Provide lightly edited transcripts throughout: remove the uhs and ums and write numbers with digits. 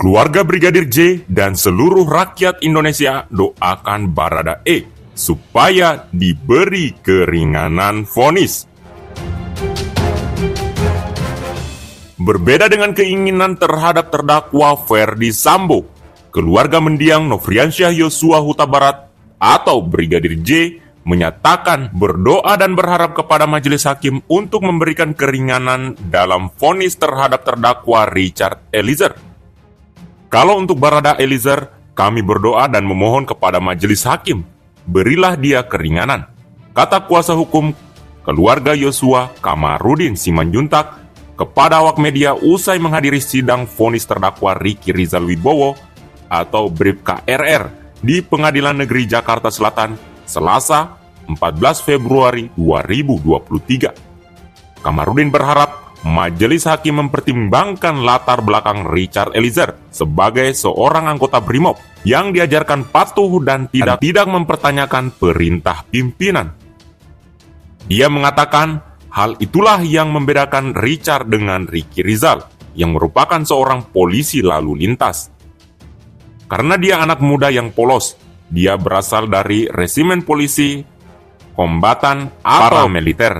Keluarga Brigadir J dan seluruh rakyat Indonesia doakan Baradae supaya diberi keringanan vonis. Berbeda dengan keinginan terhadap terdakwa Ferdi Sambo, keluarga mendiang Nofriansyah Yosua Huta Barat atau Brigadir J menyatakan berdoa dan berharap kepada majelis hakim untuk memberikan keringanan dalam vonis terhadap terdakwa Richard Eliezer. Kalau untuk Barada Eliezer, kami berdoa dan memohon kepada majelis hakim, berilah dia keringanan, kata kuasa hukum keluarga Yosua Kamarudin Simanjuntak kepada awak media usai menghadiri sidang vonis terdakwa Ricky Rizal Wibowo atau Bribka RR di Pengadilan Negeri Jakarta Selatan, Selasa 14 Februari 2023. Kamarudin berharap majelis hakim mempertimbangkan latar belakang Richard Eliezer sebagai seorang anggota BRIMOB yang diajarkan patuh dan tidak mempertanyakan perintah pimpinan. Dia mengatakan hal itulah yang membedakan Richard dengan Ricky Rizal yang merupakan seorang polisi lalu lintas. Karena dia anak muda yang polos, dia berasal dari resimen polisi kombatan atau militer,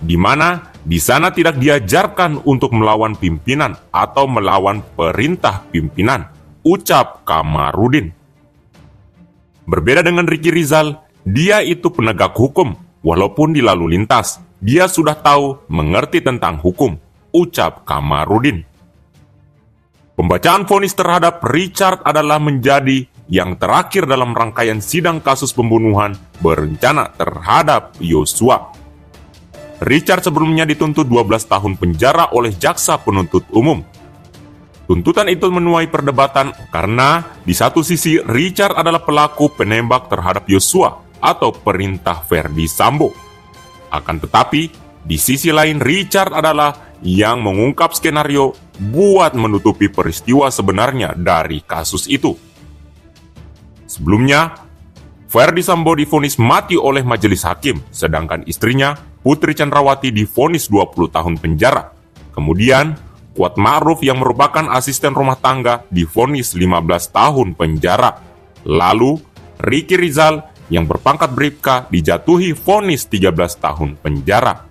di mana di sana tidak diajarkan untuk melawan pimpinan atau melawan perintah pimpinan, ucap Kamarudin. Berbeda dengan Ricky Rizal, dia itu penegak hukum, walaupun di lalu lintas, dia sudah tahu mengerti tentang hukum, ucap Kamarudin. Pembacaan vonis terhadap Richard adalah menjadi yang terakhir dalam rangkaian sidang kasus pembunuhan berencana terhadap Yosua. Richard sebelumnya dituntut 12 tahun penjara oleh jaksa penuntut umum. Tuntutan itu menuai perdebatan karena di satu sisi Richard adalah pelaku penembak terhadap Yosua atau perintah Ferdi Sambo. Akan tetapi, di sisi lain Richard adalah yang mengungkap skenario buat menutupi peristiwa sebenarnya dari kasus itu. Sebelumnya, Ferdi Sambo divonis mati oleh majelis hakim, sedangkan istrinya Putri Chandrawati divonis 20 tahun penjara. Kemudian, Kuat Ma'ruf yang merupakan asisten rumah tangga divonis 15 tahun penjara. Lalu, Ricky Rizal yang berpangkat Bribka dijatuhi vonis 13 tahun penjara.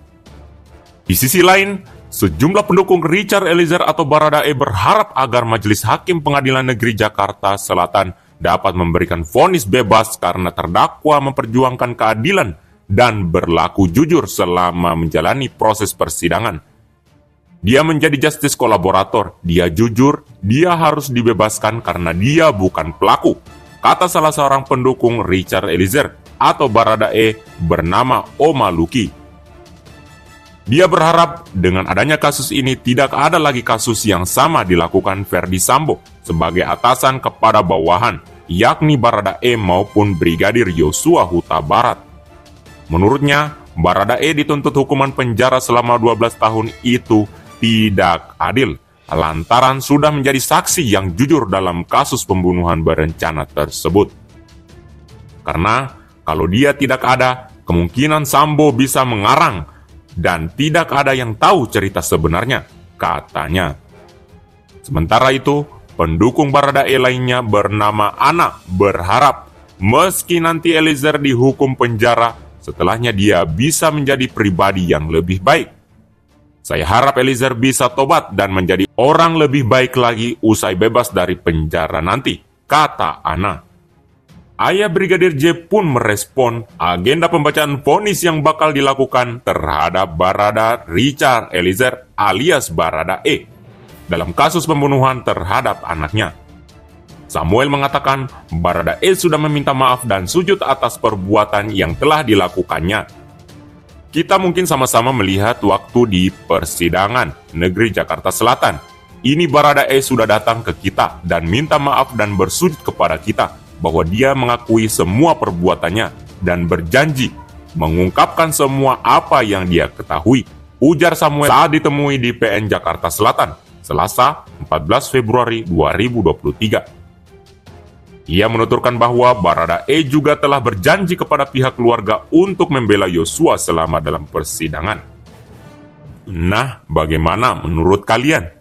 Di sisi lain, sejumlah pendukung Richard Eliezer atau Baradae berharap agar Majelis Hakim Pengadilan Negeri Jakarta Selatan dapat memberikan vonis bebas karena terdakwa memperjuangkan keadilan dan berlaku jujur selama menjalani proses persidangan. Dia menjadi justice kolaborator, dia jujur, dia harus dibebaskan karena dia bukan pelaku, kata salah seorang pendukung Richard Eliezer atau Baradae bernama Oma Luki. Dia berharap dengan adanya kasus ini tidak ada lagi kasus yang sama dilakukan Ferdi Sambo sebagai atasan kepada bawahan, yakni Baradae maupun Brigadir Yosua Huta Barat. Menurutnya, Baradae dituntut hukuman penjara selama 12 tahun itu tidak adil, lantaran sudah menjadi saksi yang jujur dalam kasus pembunuhan berencana tersebut. Karena kalau dia tidak ada, kemungkinan Sambo bisa mengarang dan tidak ada yang tahu cerita sebenarnya, katanya. Sementara itu, pendukung Baradae lainnya bernama Ana berharap meski nanti Eliezer dihukum penjara, setelahnya dia bisa menjadi pribadi yang lebih baik. Saya harap Eliezer bisa tobat dan menjadi orang lebih baik lagi usai bebas dari penjara nanti, kata Ana. Ayah Brigadir J pun merespon agenda pembacaan vonis yang bakal dilakukan terhadap Barada Richard Eliezer alias Baradae dalam kasus pembunuhan terhadap anaknya. Samuel mengatakan Baradae sudah meminta maaf dan sujud atas perbuatan yang telah dilakukannya. Kita mungkin sama-sama melihat waktu di persidangan negeri Jakarta Selatan. Ini Baradae sudah datang ke kita dan minta maaf dan bersujud kepada kita bahwa dia mengakui semua perbuatannya dan berjanji mengungkapkan semua apa yang dia ketahui, ujar Samuel saat ditemui di PN Jakarta Selatan, Selasa 14 Februari 2023. Ia menuturkan bahwa Baradae juga telah berjanji kepada pihak keluarga untuk membela Yosua selama dalam persidangan. Nah, bagaimana menurut kalian?